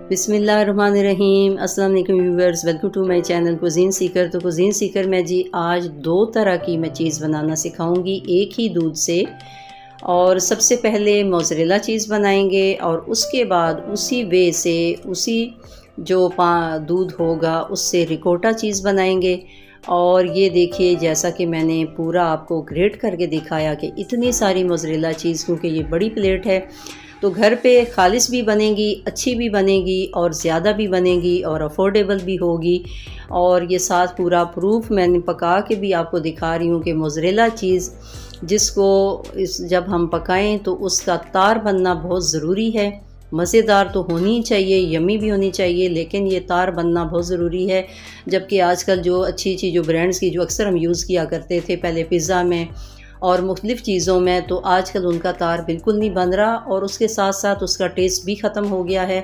बिस्मिल्लाहिर्रहमानिर्रहीम। अस्सलाम वालेकुम viewers, welcome to my channel cuisine seeker. तो कुज़ीन सीकर में जी आज दो तरह की मैं चीज़ बनाना सिखाऊंगी एक ही दूध से। और सबसे पहले मोज़रेला चीज़ बनाएंगे और उसके बाद उसी वे से उसी जो दूध होगा उससे रिकोटा चीज़ बनाएंगे। और ये देखिए, जैसा कि मैंने पूरा आपको ग्रेट करके दिखाया कि इतनी सारी मोज़रेला चीज़, क्योंकि ये बड़ी प्लेट है तो घर पे खालिस भी बनेगी, अच्छी भी बनेगी और ज़्यादा भी बनेगी और अफोर्डेबल भी होगी। और ये साथ पूरा प्रूफ मैंने पका के भी आपको दिखा रही हूँ कि मोज़रेला चीज़ जिसको जब हम पकाएं तो उसका तार बनना बहुत ज़रूरी है। मज़ेदार तो होनी ही चाहिए, यम्मी भी होनी चाहिए, लेकिन ये तार बनना बहुत ज़रूरी है। जबकि आजकल जो अच्छी जो ब्रांड्स की जो अक्सर हम यूज़ किया करते थे पहले पिज़्ज़ा में और मुख्तलिफ़ चीज़ों में, तो आजकल उनका तार बिल्कुल नहीं बन रहा और उसके साथ साथ उसका टेस्ट भी ख़त्म हो गया है।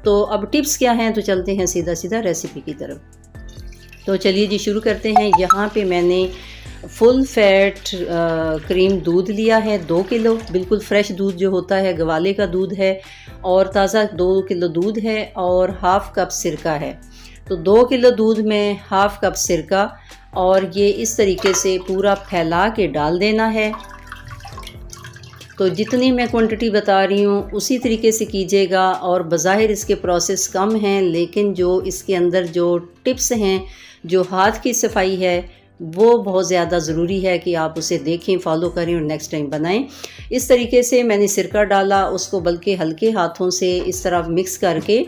तो अब टिप्स क्या हैं, तो चलते हैं सीधा रेसिपी की तरफ। तो चलिए जी शुरू करते हैं। यहाँ पे मैंने फुल फैट क्रीम दूध लिया है 2 किलो, बिल्कुल फ्रेश दूध जो होता है गवाले का दूध है और ताज़ा 2 किलो दूध है और हाफ़ कप सिरका है। तो 2 किलो दूध में हाफ़ कप सिरका और ये इस तरीके से पूरा फैला के डाल देना है। तो जितनी मैं क्वांटिटी बता रही हूँ उसी तरीके से कीजिएगा। और बज़ाहिर इसके प्रोसेस कम हैं, लेकिन जो इसके अंदर जो टिप्स हैं, जो हाथ की सफाई है, वो बहुत ज़्यादा ज़रूरी है कि आप उसे देखें, फॉलो करें और नेक्स्ट टाइम बनाएं। इस तरीके से मैंने सिरका डाला, उसको बल्कि हल्के हाथों से इस तरह मिक्स करके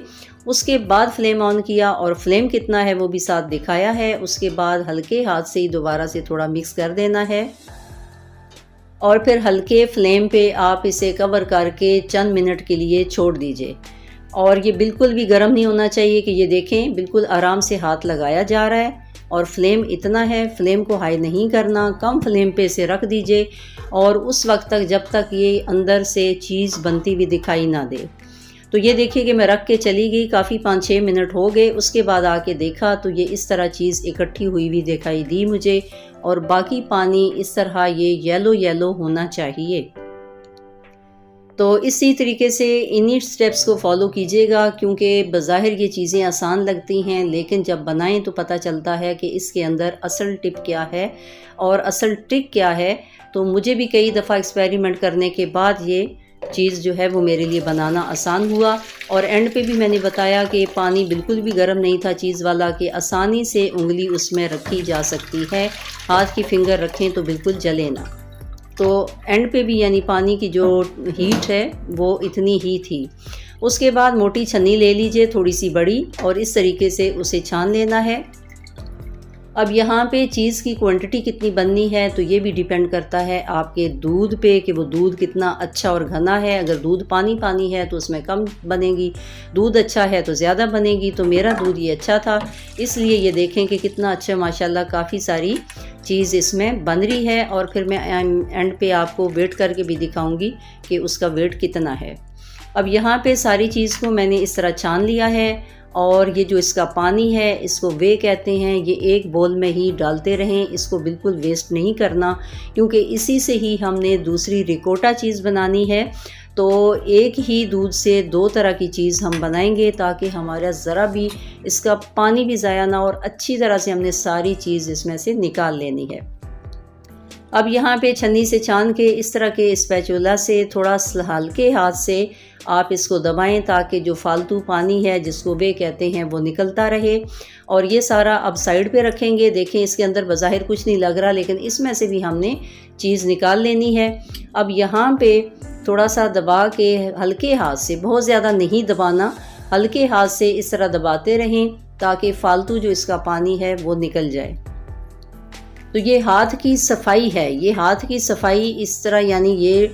उसके बाद फ्लेम ऑन किया और फ्लेम कितना है वो भी साथ दिखाया है। उसके बाद हल्के हाथ से ही दोबारा से थोड़ा मिक्स कर देना है और फिर हल्के फ्लेम पे आप इसे कवर करके चंद मिनट के लिए छोड़ दीजिए। और ये बिल्कुल भी गर्म नहीं होना चाहिए कि ये देखें बिल्कुल आराम से हाथ लगाया जा रहा है। और फ्लेम इतना है, फ्लेम को हाई नहीं करना, कम फ्लेम पे इसे रख दीजिए और उस वक्त तक जब तक ये अंदर से चीज़ बनती हुई दिखाई ना दे। तो ये देखिए कि मैं रख के चली गई, काफ़ी 5-6 मिनट हो गए। उसके बाद आके देखा तो ये इस तरह चीज़ इकट्ठी हुई भी दिखाई दी मुझे और बाकी पानी इस तरह ये येलो होना चाहिए। तो इसी तरीके से इन्हीं स्टेप्स को फॉलो कीजिएगा, क्योंकि बज़ाहिर ये चीज़ें आसान लगती हैं लेकिन जब बनाएं तो पता चलता है कि इसके अंदर असल टिप क्या है और असल ट्रिक क्या है। तो मुझे भी कई दफ़ा एक्सपेरिमेंट करने के बाद ये चीज़ जो है वो मेरे लिए बनाना आसान हुआ। और एंड पे भी मैंने बताया कि पानी बिल्कुल भी गर्म नहीं था चीज़ वाला, कि आसानी से उंगली उसमें रखी जा सकती है, हाथ की फिंगर रखें तो बिल्कुल जले ना। तो एंड पे भी यानी पानी की जो हीट है वो इतनी ही थी। उसके बाद मोटी छन्नी ले लीजिए, थोड़ी सी बड़ी, और इस तरीके से उसे छान लेना है। अब यहाँ पे चीज़ की क्वांटिटी कितनी बननी है तो ये भी डिपेंड करता है आपके दूध पे कि वो दूध कितना अच्छा और घना है। अगर दूध पानी है तो उसमें कम बनेगी, दूध अच्छा है तो ज़्यादा बनेगी। तो मेरा दूध ये अच्छा था, इसलिए ये देखें कि कितना अच्छा माशाल्लाह काफ़ी सारी चीज़ इसमें बन रही है। और फिर मैं एंड पे आपको वेट करके भी दिखाऊंगी कि उसका वेट कितना है। अब यहाँ पे सारी चीज़ को मैंने इस तरह छान लिया है और ये जो इसका पानी है इसको वे कहते हैं। ये एक बोल में ही डालते रहें, इसको बिल्कुल वेस्ट नहीं करना, क्योंकि इसी से ही हमने दूसरी रिकोटा चीज़ बनानी है। तो एक ही दूध से 2 तरह की चीज़ हम बनाएंगे ताकि हमारा ज़रा भी इसका पानी भी ज़ाया ना, और अच्छी तरह से हमने सारी चीज़ इसमें से निकाल लेनी है। अब यहाँ पे छन्नी से छान के इस तरह के स्पैचुला से थोड़ा हल्के हाथ से आप इसको दबाएं ताकि जो फालतू पानी है जिसको वे कहते हैं वो निकलता रहे। और ये सारा अब साइड पे रखेंगे। देखें इसके अंदर बज़ाहिर कुछ नहीं लग रहा, लेकिन इसमें से भी हमने चीज़ निकाल लेनी है। अब यहाँ पे थोड़ा सा दबा के हल्के हाथ से, बहुत ज़्यादा नहीं दबाना, हल्के हाथ से इस तरह दबाते रहें ताकि फालतू जो इसका पानी है वो निकल जाए। तो ये हाथ की सफाई है, ये हाथ की सफाई इस तरह, यानी ये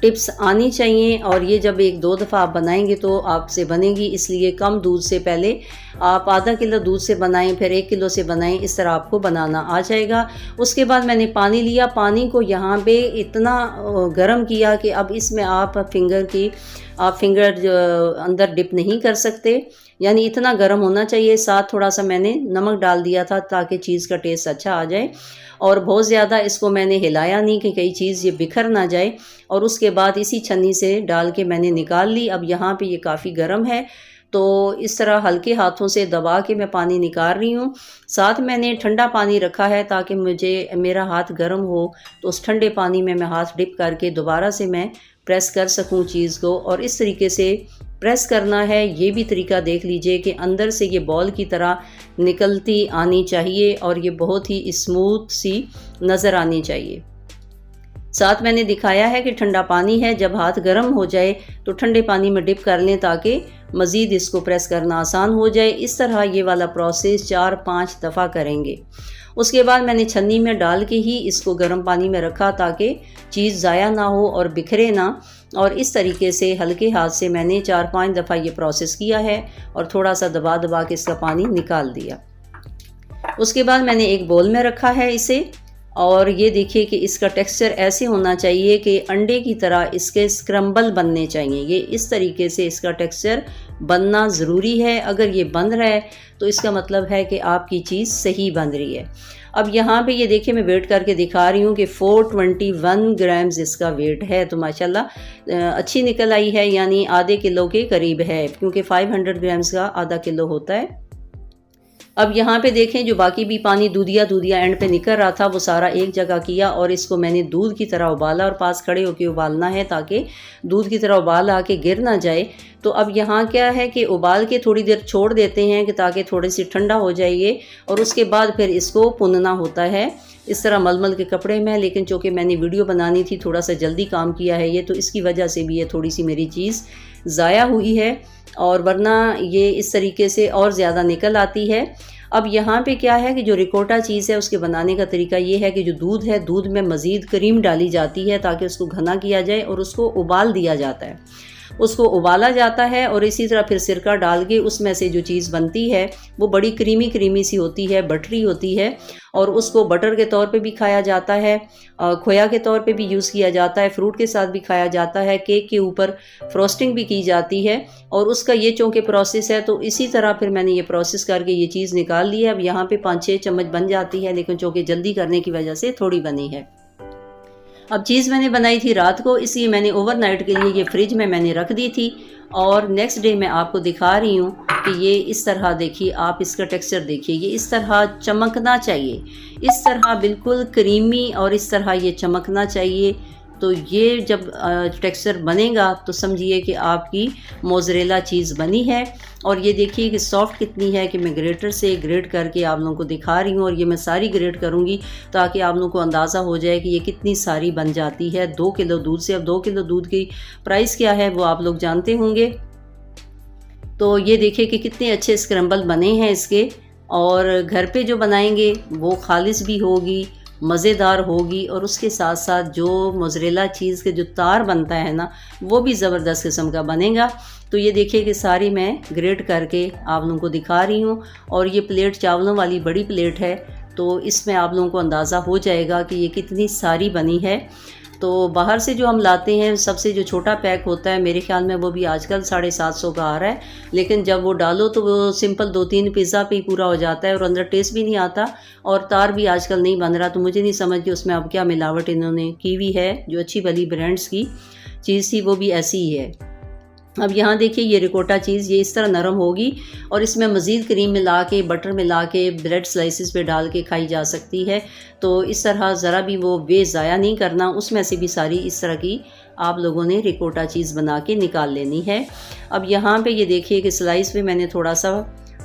टिप्स आनी चाहिए। और ये जब 1-2 दफ़ा आप बनाएंगे तो आपसे बनेगी, इसलिए कम दूध से पहले आप आधा किलो दूध से बनाएं, फिर 1 किलो से बनाएं, इस तरह आपको बनाना आ जाएगा। उसके बाद मैंने पानी लिया, पानी को यहाँ पे इतना गर्म किया कि अब इसमें आप फिंगर अंदर डिप नहीं कर सकते, यानी इतना गर्म होना चाहिए। साथ थोड़ा सा मैंने नमक डाल दिया था ताकि चीज़ का टेस्ट अच्छा आ जाए। और बहुत ज़्यादा इसको मैंने हिलाया नहीं कि कई चीज़ ये बिखर ना जाए। और उसके बाद इसी छन्नी से डाल के मैंने निकाल ली। अब यहाँ पे ये काफ़ी गर्म है तो इस तरह हल्के हाथों से दबा के मैं पानी निकाल रही हूँ। साथ मैंने ठंडा पानी रखा है ताकि मेरा हाथ गर्म हो तो उस ठंडे पानी में मैं हाथ डिप करके दोबारा से मैं प्रेस कर सकूँ चीज़ को। और इस तरीके से प्रेस करना है, ये भी तरीका देख लीजिए कि अंदर से ये बॉल की तरह निकलती आनी चाहिए और ये बहुत ही स्मूथ सी नज़र आनी चाहिए। साथ मैंने दिखाया है कि ठंडा पानी है, जब हाथ गर्म हो जाए तो ठंडे पानी में डिप कर लें ताकि मज़ीद इसको प्रेस करना आसान हो जाए। इस तरह ये वाला प्रोसेस 4-5 दफ़ा करेंगे। उसके बाद मैंने छन्नी में डाल के ही इसको गर्म पानी में रखा ताकि चीज़ ज़ाया ना हो और बिखरे ना। और इस तरीके से हल्के हाथ से मैंने 4-5 दफ़ा ये प्रोसेस किया है और थोड़ा सा दबा दबा के इसका पानी निकाल दिया। उसके बाद मैंने एक बोल में रखा है इसे, और ये देखिए कि इसका टेक्सचर ऐसे होना चाहिए कि अंडे की तरह इसके स्क्रम्बल बनने चाहिए। ये इस तरीके से इसका टेक्सचर बनना ज़रूरी है। अगर ये बन रहा है तो इसका मतलब है कि आपकी चीज़ सही बन रही है। अब यहाँ पे ये देखिए मैं वेट करके दिखा रही हूँ कि 421 ग्राम्स इसका वेट है, तो माशाल्लाह अच्छी निकल आई है, यानी आधे किलो के करीब है, क्योंकि 500 ग्राम्स का आधा किलो होता है। अब यहाँ पे देखें जो बाकी भी पानी दूधिया एंड पे निकल रहा था वो सारा एक जगह किया और इसको मैंने दूध की तरह उबाला और पास खड़े होकर उबालना है ताकि दूध की तरह उबाल आके गिर ना जाए। तो अब यहाँ क्या है कि उबाल के थोड़ी देर छोड़ देते हैं कि ताकि थोड़ी सी ठंडा हो जाए ये, और उसके बाद फिर इसको पुनना होता है इस तरह मलमल के कपड़े में। लेकिन चूँकि मैंने वीडियो बनानी थी, थोड़ा सा जल्दी काम किया है ये, तो इसकी वजह से भी ये थोड़ी सी मेरी चीज़ ज़ाया हुई है, और वरना ये इस तरीके से और ज़्यादा निकल आती है। अब यहाँ पे क्या है कि जो रिकोटा चीज़ है उसके बनाने का तरीका ये है कि जो दूध है, दूध में मज़ीद क्रीम डाली जाती है ताकि उसको घना किया जाए, और उसको उबाल दिया जाता है, उसको उबाला जाता है, और इसी तरह फिर सिरका डाल के उसमें से जो चीज़ बनती है वो बड़ी क्रीमी सी होती है, बटरी होती है, और उसको बटर के तौर पे भी खाया जाता है, खोया के तौर पे भी यूज़ किया जाता है, फ्रूट के साथ भी खाया जाता है, केक के ऊपर फ्रोस्टिंग भी की जाती है। और उसका ये चूँकि प्रोसेस है तो इसी तरह फिर मैंने ये प्रोसेस करके ये चीज़ निकाल ली है। अब यहाँ पे 5-6 चम्मच बन जाती है, लेकिन चूँकि जल्दी करने की वजह से थोड़ी बनी है। अब चीज़ मैंने बनाई थी रात को, इसलिए मैंने ओवरनाइट के लिए ये फ्रिज में मैंने रख दी थी, और नेक्स्ट डे मैं आपको दिखा रही हूँ कि ये इस तरह देखिए, आप इसका टेक्सचर देखिए, ये इस तरह चमकना चाहिए, इस तरह बिल्कुल क्रीमी और इस तरह ये चमकना चाहिए। तो ये जब टेक्सचर बनेगा तो समझिए कि आपकी मोज़रेला चीज़ बनी है। और ये देखिए कि सॉफ्ट कितनी है कि मैं ग्रेटर से ग्रेट करके आप लोगों को दिखा रही हूँ, और ये मैं सारी ग्रेट करूँगी ताकि आप लोगों को अंदाज़ा हो जाए कि ये कितनी सारी बन जाती है 2 किलो दूध से। अब 2 किलो दूध की प्राइस क्या है वो आप लोग जानते होंगे। तो ये देखिए कि कितने अच्छे स्क्रम्बल बने हैं इसके, और घर पे जो बनाएंगे वो खालिस भी होगी, मज़ेदार होगी, और उसके साथ साथ जो मोज़रेला चीज़ के जो तार बनता है ना वो भी ज़बरदस्त किस्म का बनेगा। तो ये देखिए कि सारी मैं ग्रेट करके आप लोगों को दिखा रही हूँ, और ये प्लेट चावलों वाली बड़ी प्लेट है, तो इसमें आप लोगों को अंदाज़ा हो जाएगा कि ये कितनी सारी बनी है। तो बाहर से जो हम लाते हैं सबसे जो छोटा पैक होता है, मेरे ख्याल में वो भी आजकल 750 का आ रहा है, लेकिन जब वो डालो तो वो सिंपल 2-3 पिज़्ज़ा पे ही पूरा हो जाता है और अंदर टेस्ट भी नहीं आता, और तार भी आजकल नहीं बन रहा। तो मुझे नहीं समझ कि उसमें अब क्या मिलावट इन्होंने की हुई है। जो अच्छी भली ब्रांड्स की चीज़ थी वो भी ऐसी ही है। अब यहाँ देखिए ये रिकोटा चीज़ ये इस तरह नरम होगी, और इसमें मज़ीद क्रीम मिला के, बटर मिला के, ब्रेड स्लाइसिस पे डाल के खाई जा सकती है। तो इस तरह ज़रा भी वो वेस्ट ज़ाया नहीं करना, उसमें से भी सारी इस तरह की आप लोगों ने रिकोटा चीज़ बना के निकाल लेनी है। अब यहाँ पे ये देखिए कि स्लाइस पे मैंने थोड़ा सा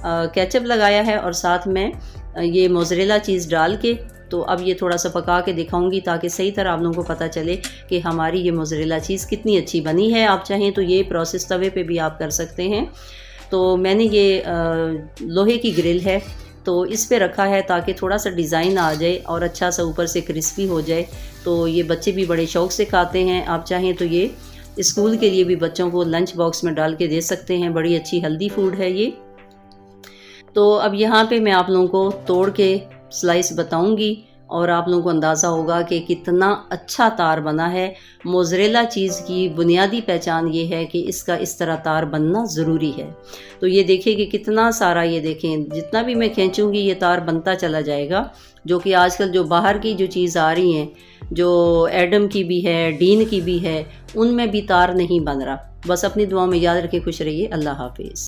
केचप लगाया है, और साथ में ये मोज़रेला चीज़ डाल के, तो अब ये थोड़ा सा पका के दिखाऊंगी ताकि सही तरह आप लोगों को पता चले कि हमारी ये मोज़रेला चीज़ कितनी अच्छी बनी है। आप चाहें तो ये प्रोसेस तवे पे भी आप कर सकते हैं। तो मैंने ये लोहे की ग्रिल है तो इस पे रखा है ताकि थोड़ा सा डिज़ाइन आ जाए और अच्छा सा ऊपर से क्रिस्पी हो जाए। तो ये बच्चे भी बड़े शौक़ से खाते हैं। आप चाहें तो ये स्कूल के लिए भी बच्चों को लंच बॉक्स में डाल के दे सकते हैं। बड़ी अच्छी हेल्दी फूड है ये। तो अब यहाँ पे मैं आप लोगों को तोड़ के स्लाइस बताऊंगी और आप लोगों को अंदाज़ा होगा कि कितना अच्छा तार बना है। मोज़रेला चीज़ की बुनियादी पहचान ये है कि इसका इस तरह तार बनना ज़रूरी है। तो ये देखिए कि कितना सारा, ये देखें जितना भी मैं खींचूंगी ये तार बनता चला जाएगा। जो कि आजकल जो बाहर की जो चीज़ आ रही हैं, जो एडम की भी है, डीन की भी है, उनमें भी तार नहीं बन रहा। बस अपनी दुआ में याद रखें। खुश रहिए। अल्लाह हाफिज़।